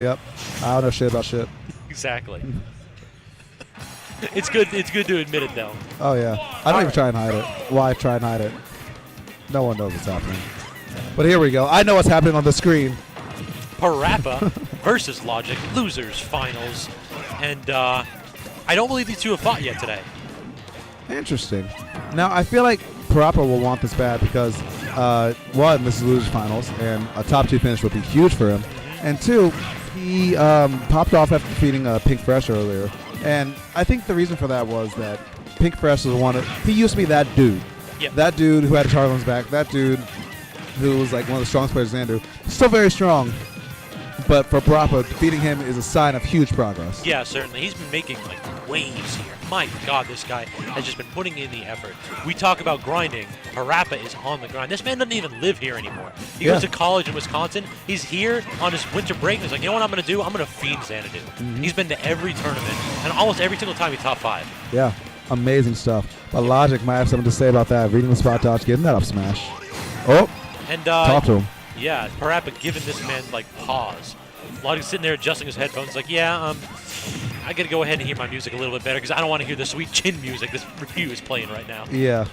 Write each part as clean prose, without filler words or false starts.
Yep. I don't know shit about shit. Exactly. It's good. It's good to admit it, though. Oh yeah. I don't even try and hide it. Why try and hide it? No one knows what's happening. But here we go. I know what's happening on the screen. Parappa versus Logic, losers finals, and I don't believe these two have fought yet today. Interesting. Now I feel like Parappa will want this bad because one, this is losers finals, and a top 2 finish would be huge for him, and two, he popped off after defeating Pink Fresh earlier, and I think the reason for that was that Pink Fresh was he used to be that dude. Yep. That dude who had a charge on his back. That dude who was like one of the strongest players in Xanadu. Still very strong. But for Parappa, defeating him is a sign of huge progress. Yeah, certainly. He's been making like waves here. My God, this guy has just been putting in the effort. We talk about grinding. Parappa is on the grind. This man doesn't even live here anymore. He goes to college in Wisconsin. He's here on his winter break. And he's like, you know what I'm going to do? I'm going to feed Xanadu. He's been to every tournament, and almost every single time he's top 5. Yeah, amazing stuff. But Logic might have something to say about that. Reading the spot dodge, getting that up smash. Oh, and talk to him. Yeah, Parappa giving this man like pause. Logic's sitting there adjusting his headphones like, yeah, I got to go ahead and hear my music a little bit better because I don't want to hear the sweet chin music this review is playing right now. Yeah.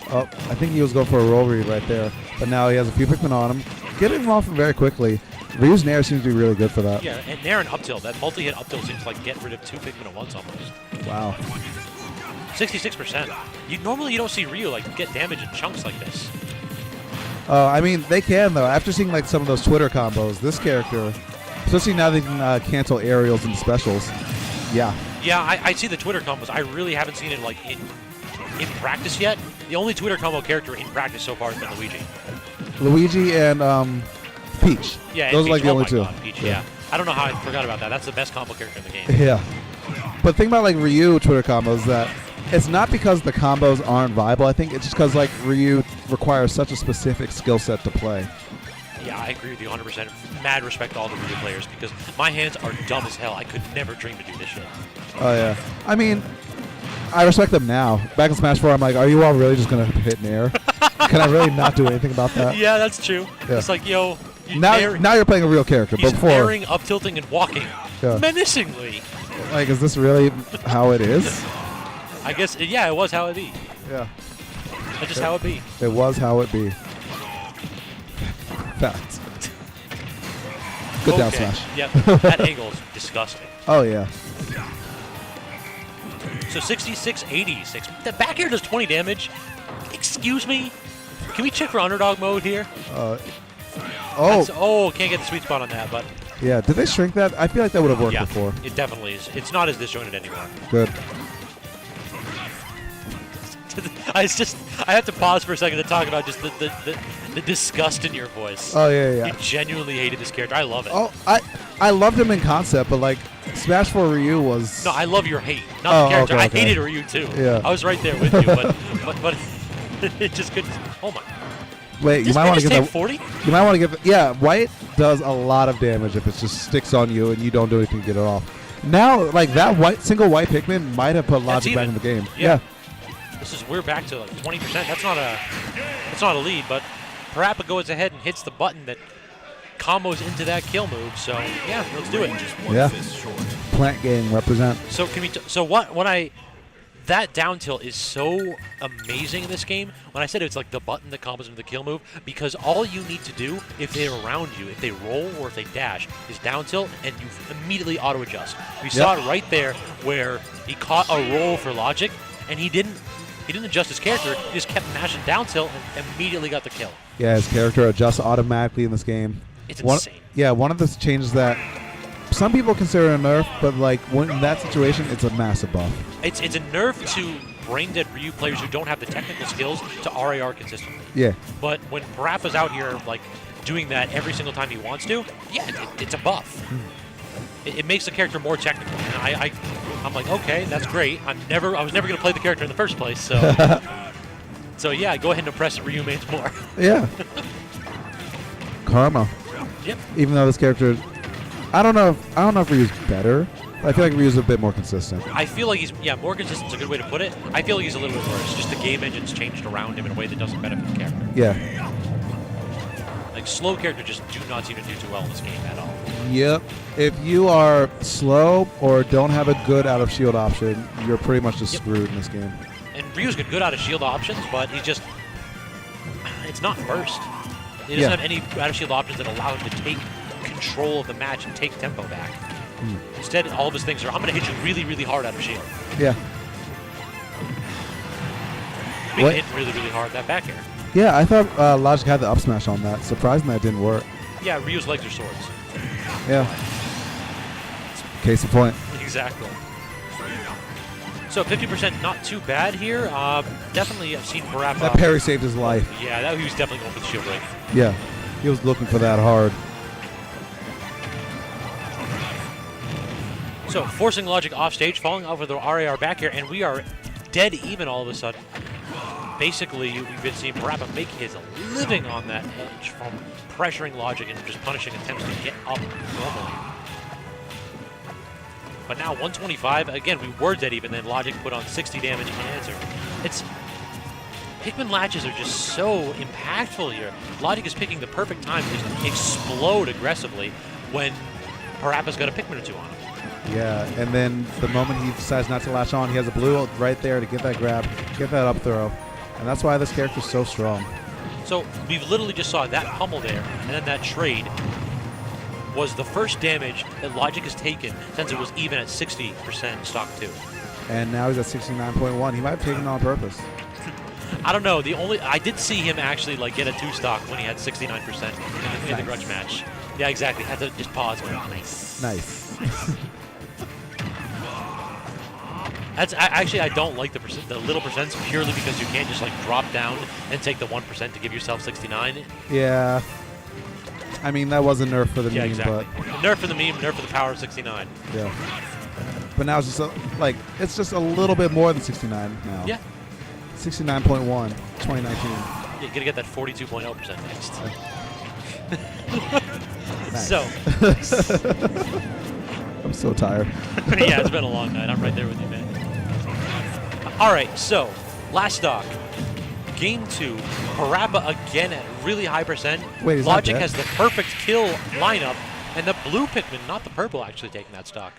Oh, I think he was going for a roll read right there. But now he has a few Pikmin on him. Getting him off very quickly. Ryu's Nair seems to be really good for that. Yeah, and Nair and up tilt. That multi-hit up tilt seems to like get rid of 2 Pikmin at once almost. Wow. 66%. Normally you don't see Ryu like get damage in chunks like this. I mean, they can, though. After seeing like some of those Twitter combos, this character, especially now they can cancel aerials and specials. Yeah. Yeah, I see the Twitter combos. I really haven't seen it like in practice yet. The only Twitter combo character in practice so far has been Luigi. Luigi and Peach. Yeah, those are like the only two. God, Peach, yeah. I don't know how I forgot about that. That's the best combo character in the game. Yeah. But the thing about like Ryu Twitter combos is that it's not because the combos aren't viable. I think it's just because like Ryu requires such a specific skill set to play. Yeah, I agree with you 100%. Mad respect to all the Ryu players because my hands are dumb as hell. I could never dream to do this shit. Oh yeah. I mean, I respect them now. Back in Smash 4, I'm like, are you all really just gonna hit Nair? Can I really not do anything about that? Yeah, that's true. Yeah. It's like, yo, now you're playing a real character. He's but before, airing, up tilting, and walking menacingly. Like, is this really how it is? I guess, yeah, it was how it be. Yeah. That's just how it be. It was how it be. Facts. Good down smash. Yep, that angle is disgusting. Oh, yeah. So 66, 86. The back air does 20 damage. Excuse me? Can we check for underdog mode here? Can't get the sweet spot on that, but... Yeah, did they shrink that? I feel like that would have worked before. It definitely is. It's not as disjointed anymore. Good. I have to pause for a second to talk about just the disgust in your voice. Oh, yeah. You genuinely hated this character. I love it. Oh, I loved him in concept, but like Smash 4 Ryu was... No, I love your hate, not the character. Okay. I hated Ryu too. Yeah. I was right there with you, but it just couldn't... Oh my... Wait, you might want to get that... 40? You might want to get... Yeah, White does a lot of damage if it just sticks on you and you don't do anything to get it off. Now, like that single white Pikmin might have put Logic back in the game. Yeah. We're back to like 20%. That's not a lead, but Parappa goes ahead and hits the button that combos into that kill move. So yeah, let's do it. Yeah. Plant Gang represent. So that down tilt is so amazing in this game. When I said it's like the button that combos into the kill move, because all you need to do if they're around you, if they roll or if they dash, is down tilt, and you immediately auto adjust. We saw it right there where he caught a roll for Logic, and he didn't adjust his character. He just kept mashing down tilt and immediately got the kill. Yeah, his character adjusts automatically in this game. It's insane. Yeah, one of the changes that some people consider a nerf, but like in that situation, it's a massive buff. It's a nerf to brain-dead Ryu players who don't have the technical skills to RAR consistently. Yeah. But when Parappa's out here like doing that every single time he wants to, yeah, it's a buff. It makes the character more technical. And I'm like, okay, that's great. I was never going to play the character in the first place, so so yeah, go ahead and impress Ryu mains more. Yeah. Karma. Yep. Even though this character, I don't know if Ryu's better. I feel like Ryu's a bit more consistent. I feel like he's more consistent is a good way to put it. I feel like he's a little bit worse. Just the game engine's changed around him in a way that doesn't benefit the character. Yeah. Like Like, slow characters just do not seem to do too well in this game at all. Yep. If you are slow or don't have a good out of shield option, you're pretty much just screwed in this game. And Ryu's got good out of shield options, but he's just, it's not burst. He doesn't have any out of shield options that allow him to take control of the match and take tempo back. Instead, all of his things are, I'm going to hit you really, really hard out of shield. Yeah. Being hit really, really hard that back air. Yeah, I thought Logic had the up smash on that. Surprising that didn't work. Yeah, Ryu's legs are swords. Yeah. Case in point. Exactly. So 50% not too bad here. Definitely I've seen Parappa. That parry saved his life. Yeah, he was definitely going for the shield break. Yeah. He was looking for that hard. So forcing Logic off stage, falling over the RAR back here, and we are dead even all of a sudden. Basically, we've been seeing Parappa make his living on that edge from pressuring Logic and just punishing attempts to get up normally. But now 125, again, we were dead even, then Logic put on 60 damage in answer. Pikmin latches are just so impactful here. Logic is picking the perfect time to just explode aggressively when Parappa's got a Pikmin or two on him. Yeah, and then the moment he decides not to latch on, he has a blue right there to get that grab, get that up throw. And that's why this character's so strong. So we've literally just saw that pummel there, and then that trade was the first damage that Logic has taken since it was even at 60% stock 2. And now he's at 69.1. He might have taken it on purpose. I don't know. I did see him actually like get a 2 stock when he had 69% in the grudge match. Yeah, exactly. Had to just pause. Nice. Nice. Actually, I don't like the little percents purely because you can't just like drop down and take the 1% to give yourself 69. Yeah. I mean, that was a nerf for the meme, exactly. but Nerf for the meme, nerf for the power of 69. Yeah. But now it's just it's just a little bit more than 69 now. Yeah. 69.1, 2019. You're gonna get that 42.0% next. Nice. So. I'm so tired. Yeah, it's been a long night. I'm right there with you, man. All right, so last stock. Game 2, Parappa again at really high percent. Wait, is Logic that has the perfect kill lineup, and the blue Pikmin, not the purple, actually taking that stock.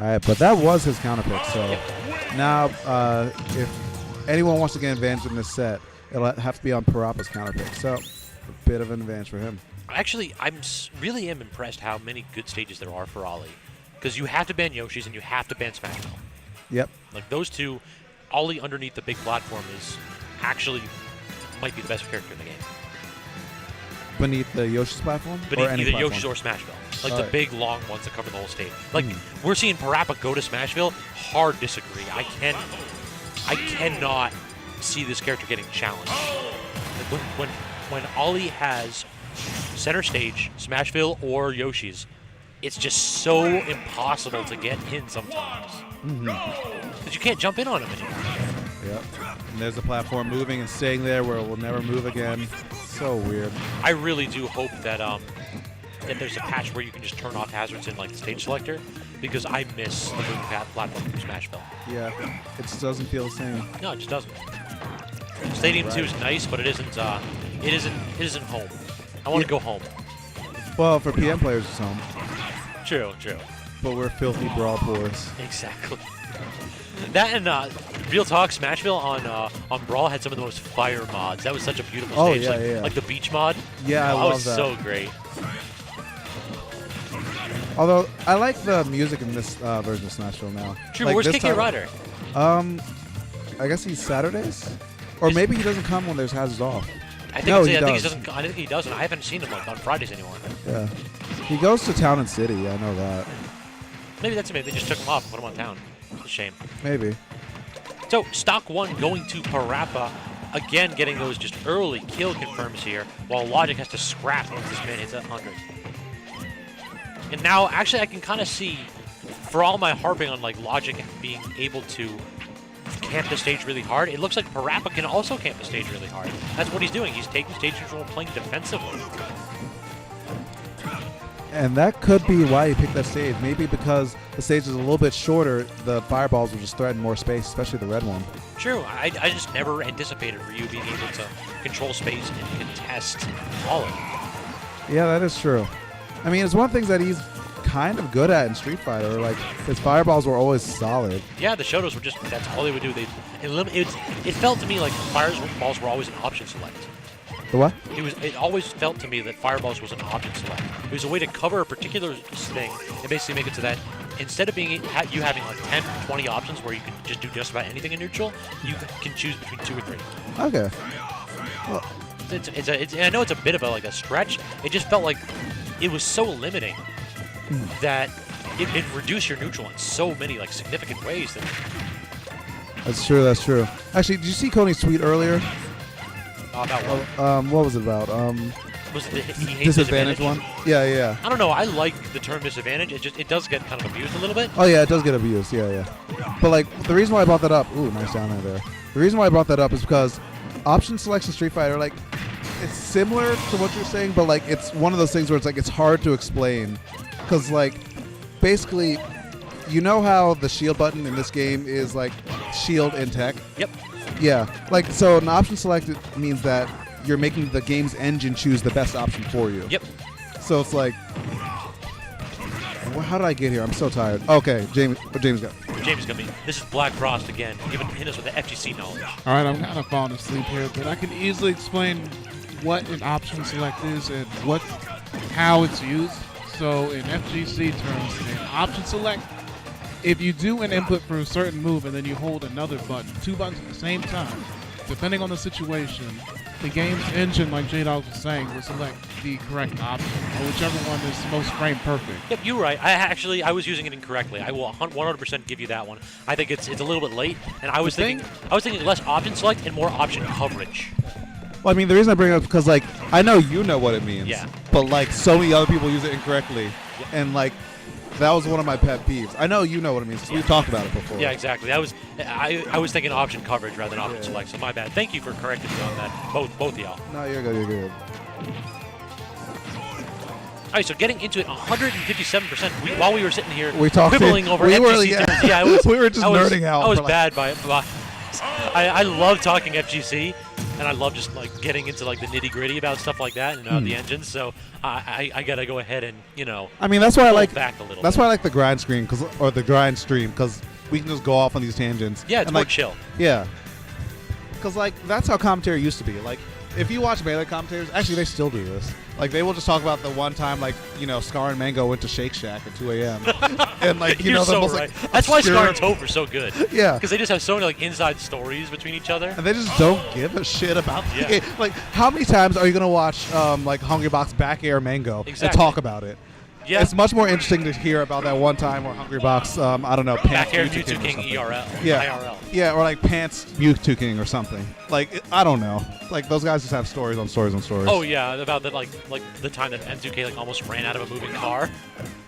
All right, but that was his counter pick. So now, if anyone wants to get an advantage in this set, it'll have to be on Parappa's counter pick. So a bit of an advantage for him. Actually, I really am impressed how many good stages there are for Ollie. Because you have to ban Yoshi's and you have to ban Smashville. Yep. Like those two, Ollie underneath the big platform is actually might be the best character in the game. Beneath the Yoshi's platform? Beneath or any either platform? Yoshi's or Smashville. Like the big long ones that cover the whole stage. Like we're seeing Parappa go to Smashville. Hard disagree. I cannot see this character getting challenged. Like when Ollie has center stage, Smashville or Yoshi's, it's just so impossible to get in sometimes. Because you can't jump in on him anymore. Yep. And there's the platform moving and staying there where it will never move again. So weird. I really do hope that that there's a patch where you can just turn off hazards in like the stage selector, because I miss the moving platform from Smashville. Yeah, it just doesn't feel the same. No, it just doesn't. Stadium 2 is nice, but it isn't home. I want to go home. Well, for PM players, it's home. True. But we're filthy brawl pores. Exactly. That and real talk, Smashville on Brawl had some of the most fire mods. That was such a beautiful stage. Like the beach mod. Yeah, I love that. So great. Although I like the music in this version of Smashville now. True. Like Where's KK Ryder? I guess he's Saturdays, or maybe he doesn't come when there's hazards off. I think he doesn't. I haven't seen him like on Fridays anymore. Yeah, he goes to Town and City. I know that. Maybe they just took him off and put him on Town. It's a shame. Maybe. So stock 1 going to Parappa. Again, getting those just early kill confirms here, while Logic has to scrap once this man hits 100. And now, actually, I can kind of see, for all my harping on like Logic being able to camp the stage really hard, it looks like Parappa can also camp the stage really hard. That's what he's doing. He's taking stage control and playing defensively. And that could be why he picked that stage. Maybe because the stage is a little bit shorter, the fireballs will just threaten more space, especially the red one. True. I just never anticipated Ryu being able to control space and contest all of it. Yeah, that is true. I mean, it's one of the things that he's kind of good at in Street Fighter. Like, his fireballs were always solid. Yeah, the Shotos were just, that's all they would do. It felt to me like fireballs were always an option select. The what? It always felt to me that fireballs was an option select. It was a way to cover a particular thing and basically make it so that instead of you having like 10 or 20 options where you can just do just about anything in neutral, you can choose between 2 or 3. Okay. Well, I know it's a bit of a stretch. It just felt like it was so limiting that it reduced your neutral in so many like significant ways. that's true. That's true. Actually, did you see Coney's tweet earlier? About what? What was it about? Was it the he hates Disadvantage one? Yeah, yeah. I don't know. I like the term disadvantage. It does get kind of abused a little bit. Oh yeah, it does get abused. Yeah, yeah. But like the reason why I brought that up, ooh, nice down there. The reason why I brought that up is because option selection Street Fighter, like, it's similar to what you're saying, but like it's one of those things where it's like it's hard to explain, because like basically, you know how the shield button in this game is like shield in tech. Yep. Yeah, like so an option selected means that you're making the game's engine choose the best option for you. Yep. So it's like, how did I get here? I'm so tired. Okay, James got. James gonna be. This is Black Frost again, hitting us with the FGC knowledge. All right, I'm kind of falling asleep here, but I can easily explain what an option select is and how it's used. So in FGC terms, an option select, if you do an input for a certain move and then you hold another button, 2 buttons at the same time, depending on the situation, the game's engine, like J-Dog was saying, will select the correct option, or whichever one is most frame perfect. Yep, you're right. I was using it incorrectly. I will 100% give you that one. I think it's a little bit late, and I was thinking less option select and more option coverage. Well, I mean, the reason I bring it up is because, like, I know you know what it means. Yeah. But, like, so many other people use it incorrectly. Yep. And, like, that was one of my pet peeves. I know you know what it means because we've talked about it before. Yeah, exactly. I was thinking option coverage rather than option select, so my bad. Thank you for correcting me on that, both of y'all. No, you're good, you're good. All right, so getting into it, 157%. While we were sitting here We talked quibbling over FGC terms, yeah, we were just nerding out. I was for, like, bad by it. I love talking FGC, and I love just like getting into like the nitty gritty about stuff like that and the engines. So I gotta go ahead and I mean, that's why I like back a little. That's bit. why I like the grind screen or the grind stream because we can just go off on these tangents. Yeah, it's and, more like, chill. Yeah, because like that's how commentary used to be. Like, if you watch Melee commentators, actually they still do this. Like, they will just talk about the one time, like, Scar and Mango went to Shake Shack at 2 a.m. and like You're the so most right. like That's why obscure- Scar and Toph are so good. Yeah, Because they just have so many like inside stories between each other. and they just don't give a shit about the Yeah. game. Like, how many times are you gonna watch like Hungrybox back air Mango Exactly. and talk about it? Yeah. It's much more interesting to hear about that one time where Hungrybox, I don't know, Back pants air Mewtwo Mewtwo or King something. IRL. Yeah. IRL. Yeah, or like pants Mewtwo King or something. Like, I don't know. Like, those guys just have stories on stories on stories. Oh yeah, about that like the time that M2K like almost ran out of a moving car.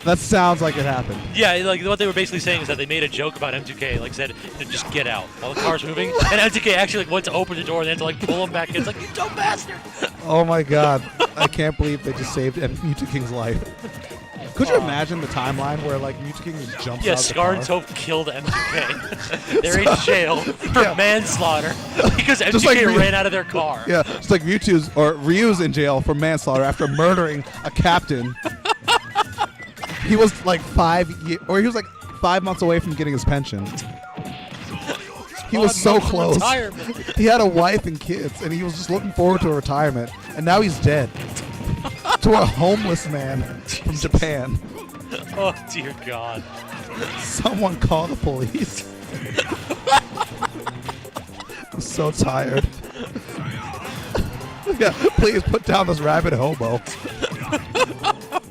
That sounds like it happened. Yeah, like what they were basically saying is that they made a joke about M2K, like said, just get out while the car's moving, and M2K actually like went to open the door and they had to like pull him back in. It's like, you dumb bastard. Oh my god. I can't believe they just saved Mewtwo King's life. Could you imagine the timeline where like Mewtwo King just jumps Yeah, out Scar the and car? Toph killed M2K. They're in jail for Yeah. manslaughter because M2K Just like ran out of their car. Yeah, it's like Ryu's in jail for manslaughter after murdering a captain. He was like 5 months away from getting his pension. He was so close. Retirement. He had a wife and kids, and he was just looking forward to a retirement. And now he's dead. To a homeless man from Japan. Oh dear God. Someone call the police. I'm so tired. Yeah, please put down this rabid hobo.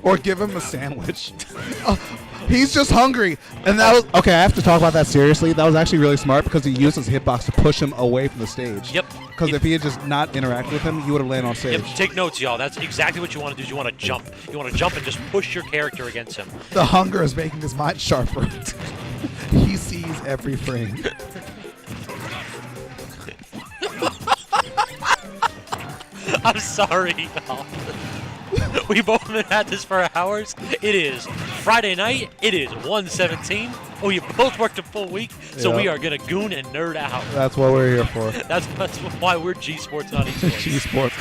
Or give him a sandwich. He's just hungry. And that was okay, I have to talk about that seriously. That was actually really smart because he used his hitbox to push him away from the stage. Yep. Because if he had just not interacted with him, he would have landed on stage. Yep, take notes, y'all. That's exactly what you want to do. Is you want to jump. You want to jump and just push your character against him. The hunger is making his mind sharper. He sees every frame. I'm sorry, y'all. We've both been at this for hours. It is Friday night. It is 1:17. Oh, you both worked a full week, so Yeah. we are gonna goon and nerd out. That's what we're here for. That's why we're G Sports on esports. G Sports.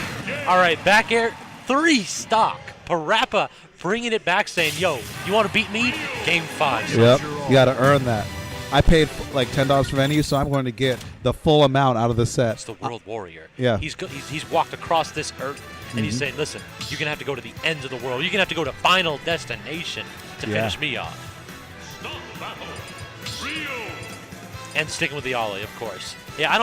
All right, back air 3 stock. Parappa bringing it back, saying, "Yo, you want to beat me? Game 5." son." Yep. You got to earn that. I paid like $10 for venue, so I'm going to get the full amount out of the set. It's the World Warrior. Yeah. He's walked across this earth, and he's saying, "Listen, you're gonna have to go to the ends of the world. You're gonna have to go to Final Destination to finish me off." And sticking with the Ollie, of course. Yeah, I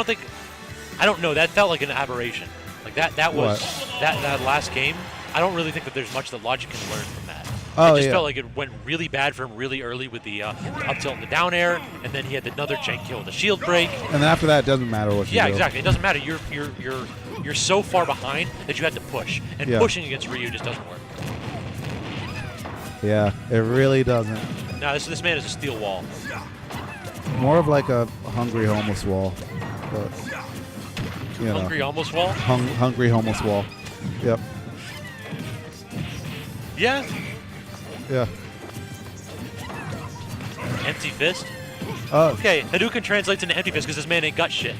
don't know. That felt like an aberration. Like that was that last game. I don't really think that there's much that Logic can learn from that. Oh, It just yeah. felt like it went really bad for him really early with the up tilt and the down air, and then he had another jank kill with the shield break. And then after that, it doesn't matter what you Yeah, do. exactly. It doesn't matter. You're so far behind that you had to push, and Yeah. pushing against Ryu just doesn't work. Yeah, it really doesn't. Now this man is a steel wall. More of like a hungry homeless wall. But, you know, Hungry almost wall. hungry homeless wall. Yep. Yeah. Yeah. Empty fist. Oh, Okay, Hadouken translates into empty fist because this man ain't got shit.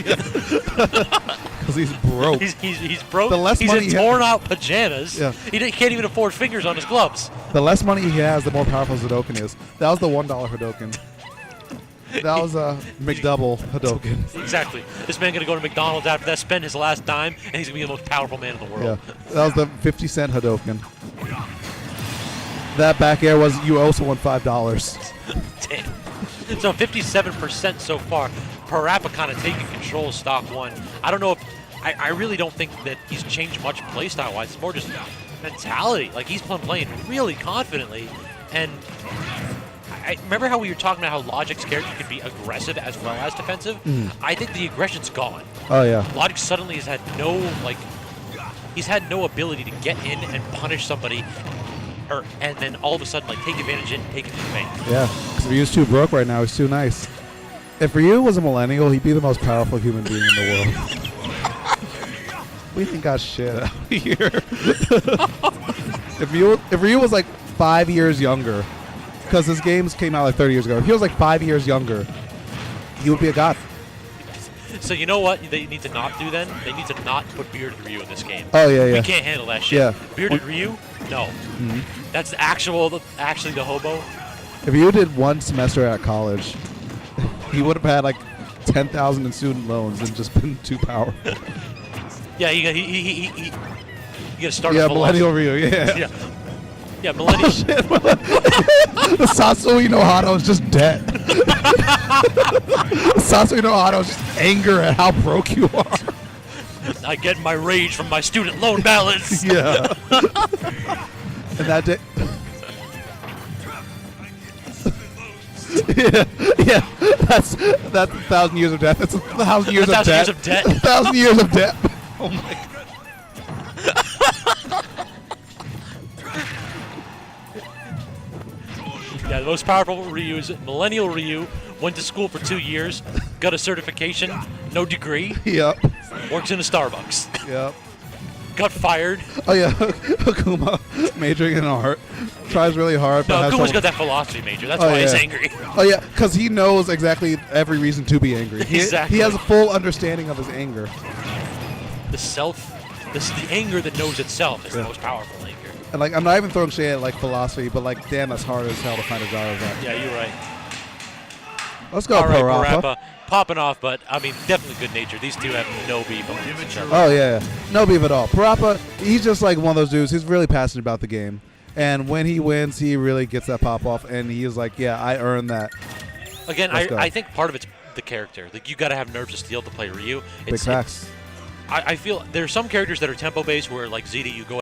because he's broke. He's broke. The less he's money in he torn out pajamas. Yeah. He can't even afford fingers on his gloves. The less money he has, the more powerful Hadouken is. That was the $1 Hadouken. That was a McDouble Hadouken. Exactly. This man gonna go to McDonald's after that, spend his last dime, and he's gonna be the most powerful man in the Yeah, world. that was the 50-cent Hadouken. That back air was you also won $5. Damn. So 57% so far. Parappa kind of taking control of stock one. I don't know if I really don't think that he's changed much playstyle wise. It's more just mentality. Like he's playing really confidently, and I remember how we were talking about how Logic's character could be aggressive as well as defensive. I think the aggression's gone. Oh, yeah. Logic suddenly has had he's had no ability to get in and punish somebody, and then all of a sudden take advantage and take it to the bank. Yeah, because Ryu's too broke right now. He's too nice. If Ryu was a millennial, he'd be the most powerful human being in the world. We ain't got shit out here. If Ryu was like 5 years younger, because his games came out like 30 years ago. If he was like 5 years younger, he would be a god. So you know what they need to not do then? They need to not put Bearded Ryu in this game. Oh, yeah, We yeah. can't handle that shit. Yeah. Bearded Ryu? No. That's actually the hobo. If Ryu did one semester at college, he would have had like 10,000 in student loans and just been too powerful. Yeah, he got to start Yeah, a philosophy. millennial Ryu, yeah. Yeah. Yeah, millennial. The Sasui no Hado is just dead. The Sasui no Hado is just anger at how broke you are. I get my rage from my student loan balance. Yeah. And that day. yeah. That's 1,000 years of death. That's 1,000 years of 1,000 debt. years of debt. 1,000 years of debt. Oh my god. Yeah, the most powerful Ryu is Millennial Ryu. Went to school for 2 years, got a certification, no degree, Yep. works in a Starbucks. Yep. Got fired. Oh yeah, Akuma majoring in art, tries really hard. No, But has Akuma's trouble. got that philosophy major. That's Oh, why he's yeah. angry. Oh yeah, because he knows exactly every reason to be angry. Exactly. He has a full understanding of his anger. The anger that knows itself is the most powerful anger. And like, I'm not even throwing shade at like philosophy, but like, damn, that's hard as hell to find a jar of that. Yeah, you're right. Let's go, All right, Parappa. Parappa. Popping off, but I mean, definitely good nature. These two have no beef on each other. Oh yeah, no beef at all. Parappa, he's just like one of those dudes. He's really passionate about the game, and when he wins, he really gets that pop off, and he is like, yeah, I earned that. Again, Let's go. I think part of it's the character. Like, you got to have nerves of steel to play Ryu. Big facts. I feel there are some characters that are tempo based where like ZD, you go